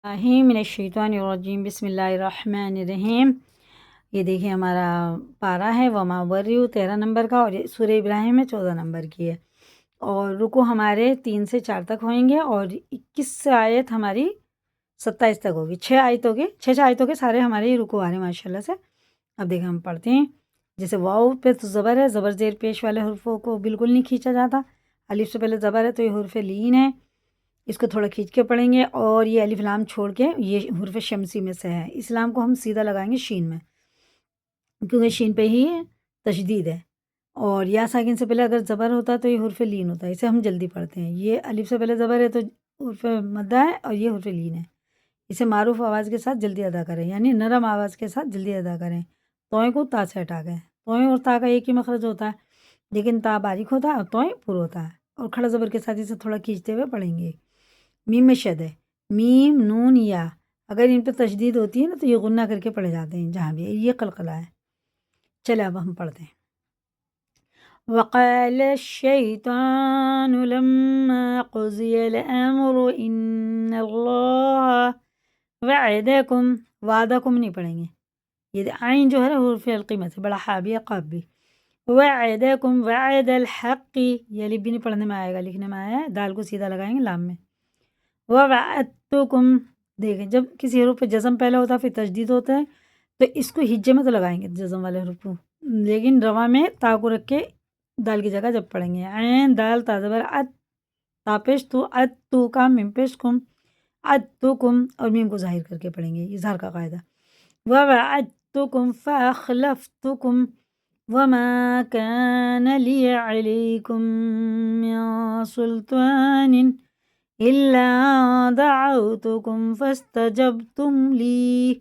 من الشیطان الرجیم بسم اللہ الرحمن الرحیم۔ یہ دیکھیں ہمارا پارہ ہے وما وریو 13 نمبر کا، اور سورہ ابراہیم میں 14 نمبر کی ہے، اور رکو ہمارے 3 سے 4 تک ہوئیں گے، اور 21 آیت ہماری 27 تک ہوگی۔ 6 آیتوں کے سارے ہمارے رکو آ رہے ہیں ماشاء اللہ سے۔ اب دیکھیں ہم پڑھتے ہیں۔ جیسے واؤ پہ تو زبر ہے، زبر زیر پیش والے حرفوں کو بالکل نہیں کھینچا جاتا۔ الف سے پہلے زبر ہے تو یہ حرف لین ہے، اس کو تھوڑا کھینچ کے پڑھیں گے، اور یہ الف لام چھوڑ کے یہ حرف شمسی میں سے ہے۔ اس لام کو ہم سیدھا لگائیں گے شین میں، کیونکہ شین پہ ہی تشدید ہے، اور یا ساکن سے پہلے اگر زبر ہوتا تو یہ حرف لین ہوتا ہے، اسے ہم جلدی پڑھتے ہیں۔ یہ الف سے پہلے زبر ہے تو حرف مدہ ہے، اور یہ حرف لین ہے، اسے معروف آواز کے ساتھ جلدی ادا کریں، یعنی نرم آواز کے ساتھ جلدی ادا کریں۔ توئیں کو تا سے ہٹا گئے، توئیں اور تا کا ایک ہی مخرج ہوتا ہے، لیکن تا باریک ہوتا ہے اور توئیں پر ہوتا ہے، اور کھڑا زبر کے ساتھ اسے تھوڑا کھینچتے ہوئے پڑھیں گے۔ میم میں شد ہے، میم نون یا، اگر ان پہ تشدید ہوتی ہے نا تو یہ غنہ کر کے پڑھے جاتے ہیں جہاں بھی، یہ قلقلہ ہے۔ چلے اب ہم پڑھتے ہیں۔ وقال الشیطان لما قضی الامر ان اللہ وعدکم، وعدکم نہیں پڑھیں گے، یہ عین جو ہے حرف القیمت ہے، بڑا حابی قاب بھی، وعدکم وعد الحق، یہ الف بھی نہیں پڑھنے میں آئے گا، لکھنے میں آیا ہے، دال کو سیدھا لگائیں گے لام میں۔ وَوَعَدتُّكُمْ، دیکھیں جب کسی حرف پہ جزم پہلے ہوتا ہے پھر تشدید ہوتا ہے تو اس کو ہجے میں تو لگائیں گے جزم والے حرف کو، لیکن رواں میں تا کو رکھ کے دال کی جگہ جب پڑھیں گے، عین دال تا زبر ات، تا پیش تو، ات تو کا، میم پیش کم، اتکم، اور میم کو ظاہر کر کے پڑھیں گے، اظہار کا قاعدہ۔ وَوَعَدتُّكُمْ فَأَخْلَفْتُكُمْ وَمَا كَانَ لِيَ عَلَيْكُمْ مِنْ سُلْطَانٍ إِلَّا دَعَوْتُكُمْ فَاسْتَجَبْتُمْ لِي،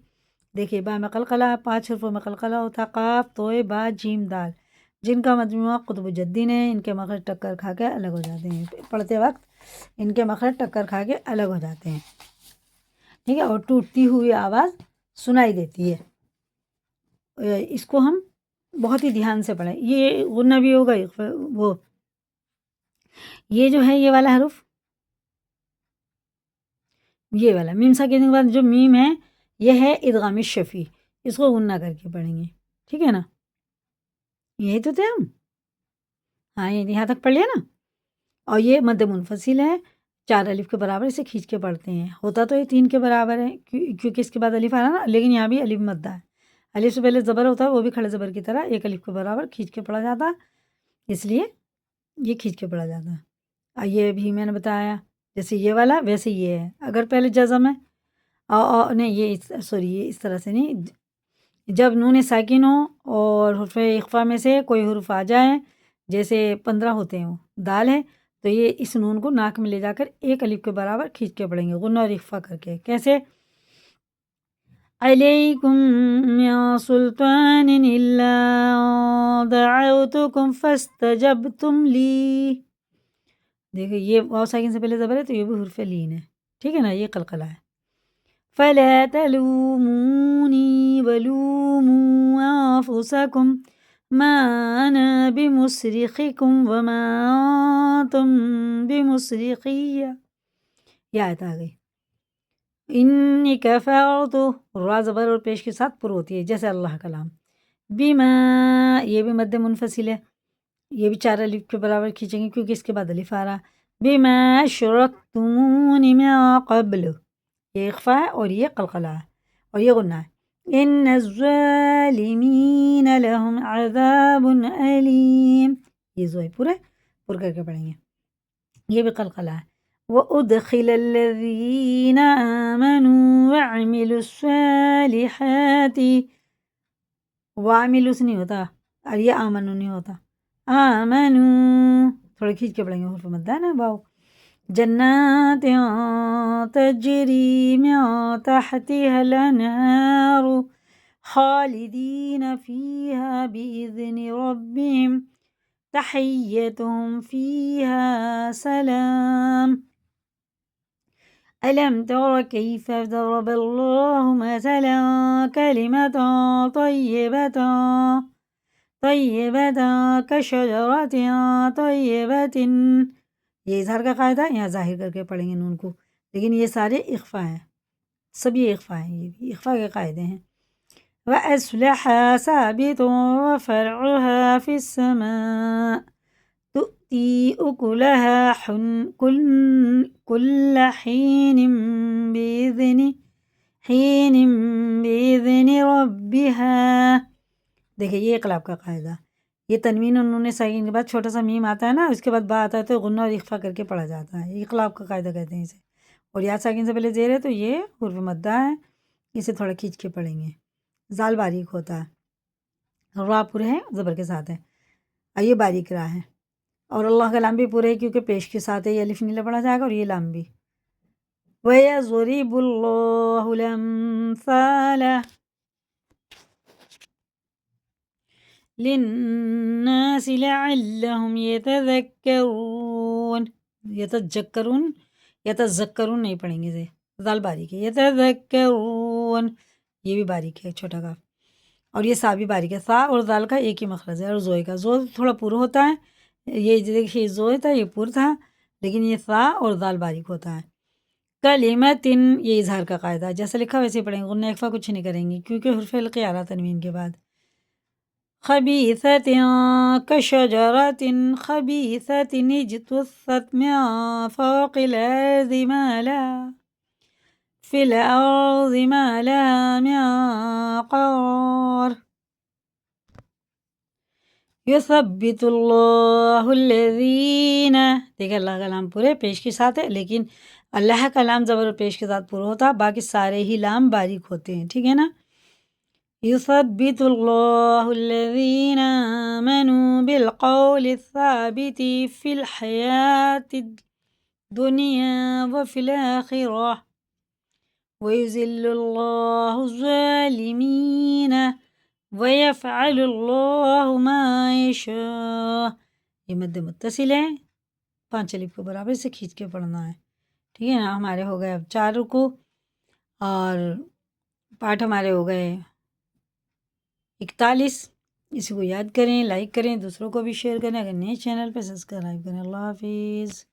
دیکھیے با میں قلقلہ، 5 حرفوں میں قلقلہ ہوتا، قاف توئے با جیم دال، جن کا مجموعہ قطب الجدین ہے، ان کے مخرج ٹکر کھا کے الگ ہو جاتے ہیں، پڑھتے وقت ان کے مخرج ٹکر کھا کے الگ ہو جاتے ہیں، ٹھیک ہے، اور ٹوٹتی ہوئی آواز سنائی دیتی ہے۔ اس کو ہم بہت ہی دھیان سے پڑھیں، یہ غنہ بھی ہوگا، وہ یہ جو ہے یہ والا حرف، یہ والا میم ساکن کے بعد جو میم ہے یہ ہے ادغام شفی، اس کو غنہ کر کے پڑھیں گے، ٹھیک ہے نا، یہی تو تھے ہم، ہاں یہاں تک پڑھ لیا نا۔ اور یہ مد منفصل ہے، 4 الف کے برابر، اسے کھینچ کے پڑھتے ہیں، ہوتا تو یہ 3 کے برابر ہے کیونکہ اس کے بعد الف آ رہا نا، لیکن یہاں بھی الف مدہ ہے، الف سے پہلے زبر ہوتا ہے، وہ بھی کھڑے زبر کی طرح 1 الف کے برابر کھینچ کے پڑھا جاتا، اس لیے یہ کھینچ کے پڑھا جاتا ہے۔ یہ بھی میں نے بتایا، جیسے یہ والا ویسے یہ ہے، اگر پہلے جزم ہے نہیں، یہ سوری، یہ اس طرح سے نہیں، جب نون ساکن ہو اور حرف اخفا میں سے کوئی حرف آ جائے، جیسے 15 ہوتے ہیں، دال ہے تو یہ اس نون کو ناک میں لے جا کر 1 الف کے برابر کھینچ کے پڑھیں گے، غنہ اور اخفا کر کے، کیسے؟ علیکم من سلطان الا دعوتکم فاستجبتم لی، دیکھو یہ واو ساکن سے پہلے زبر ہے تو یہ بھی حرف لین ہے، ٹھیک ہے نا، یہ قلقلہ ہے۔ فَلَا تَلُومُونِي وَلُومُوا أَنفُسَكُمْ مَا أَنَا بِمُصْرِخِكُمْ وَمَا أَنْتُمْ بِمُصْرِخِيَّ، یہ آیت آ گئی۔ انی کفرت، را زبر اور پیش کے ساتھ پر ہوتی ہے جیسے اللہ کا نام، بما، یہ بھی مد منفصل ہے، یہ بھی 4 الف کے برابر کھینچیں گے کیونکہ اس کے بعد الف آ رہا، بما اشرکتمون من قبل، یہ اخفا ہے اور یہ قلقلہ ہے اور یہ غنہ ہے۔ ان الظالمین لهم عذاب علیم، یہ زوئے پورے پر کر کے پڑھیں گے، یہ بھی قلقلہ ہے۔ وَأُدْخِلَ الَّذِينَ آمَنُوا وَعَمِلُوا الصَّالِحَاتِ، وَعَمِلُوا سے نہیں ہوتا، اور یہ آمنوا نہیں ہوتا، آمنوا تھوڑے کھینچ کے پڑھیں گے، حرف مدہ ہے نا واو، جنات تجری من تحتها الانہار خالدین فیہا بإذن ربهم تحیتهم فیہا سلام۔ ألم تر كيف ضرب الله مثلا كلمة طيبة كشجرة طيبة، یہ اظہار کا قاعدہ، یہاں ظاہر کر کے پڑھیں گے نون کو، لیکن یہ سارے اخفا ہیں، سب یہ اخفا ہیں، یہ بھی اخفا کے قاعدے ہیں۔ وَأَصْلَحَ ثَابِتٌ وَفَرْعُهَا فِي السَّمَاءِ تُؤْتِي أُكُلَهَا كُلَّ حِينٍ بِإِذْنِ رَبِّهَا۔ دیکھیں یہ اقلاب کا قاعدہ، یہ تنوین اور نون ساکن کے بعد چھوٹا سا میم آتا ہے نا، اس کے بعد با آتا ہے تو غنہ اور اخفا کر کے پڑھا جاتا ہے، یہ اقلاب کا قاعدہ کہتے ہیں اسے۔ اور یا ساکن سے پہلے زیر ہے تو یہ حرف مدہ ہے، اسے تھوڑا کھینچ کے پڑھیں گے۔ زال باریک ہوتا ہے، را پورے ہیں زبر کے ساتھ ہے، یہ باریک را ہے، اور اللہ کا لام بھی پورے ہے کیونکہ پیش کے ساتھ ہے، یہ الف نیلا پڑھا جائے گا، اور یہ لام بھی۔ وَيَضْرِبُ اللَّهُ الْأَمْثَالَ لِلنَّاسِ لَعَلَّهُمْ يَتَذَكَّرُونَ۔ یتذکرون نہیں پڑھیں گے، زال باریک ہے، یتذکرون، یہ بھی باریک ہے چھوٹا کاف، اور یہ سا بھی باریک ہے، سا اور زال کا ایک ہی مخرج ہے، اور زوئے کا زو تھوڑا پور ہوتا ہے، یہ دیکھیے زوئے تھا یہ پور تھا، لیکن یہ سا اور زال باریک ہوتا ہے۔ کلمتن، یہ اظہار کا قاعدہ ہے، جیسا لکھا ویسے پڑھیں گے، غنہ اخفا کچھ نہیں کریں گے کیونکہ حرف حلقی آ رہا تنوین کے بعد۔ خبیثۃ کشجرۃ خبیثۃ اجتثت من فوق الارض ما لها فی الارض ما لها من قرار یثبت اللہ الذین، دیکھیں اللہ کا لام پورے پیش کے ساتھ ہے، لیکن اللہ کا لام زبر پیش کے ساتھ پورا ہوتا، باقی سارے ہی لام باریک ہوتے ہیں، ٹھیک ہے نا۔ یثبت اللہ الذین آمنوا بالقول الثابت فی الحیاة الدنیا وفی الآخرہ ویذل اللہ الظالمین وَيَفْعَلُ اللَّهُ مَا يَشَاءُ۔ یہ مد متصل ہے، 5 الف کو برابر سے کھینچ کے پڑھنا ہے، ٹھیک ہے نا۔ ہمارے ہو گئے اب 4 رکوع، اور پاٹھ ہمارے ہو گئے 41۔ اسی کو یاد کریں، لائک کریں، دوسروں کو بھی شیئر کریں، اگر نئے چینل پہ سبسکرائب کریں۔ اللہ حافظ۔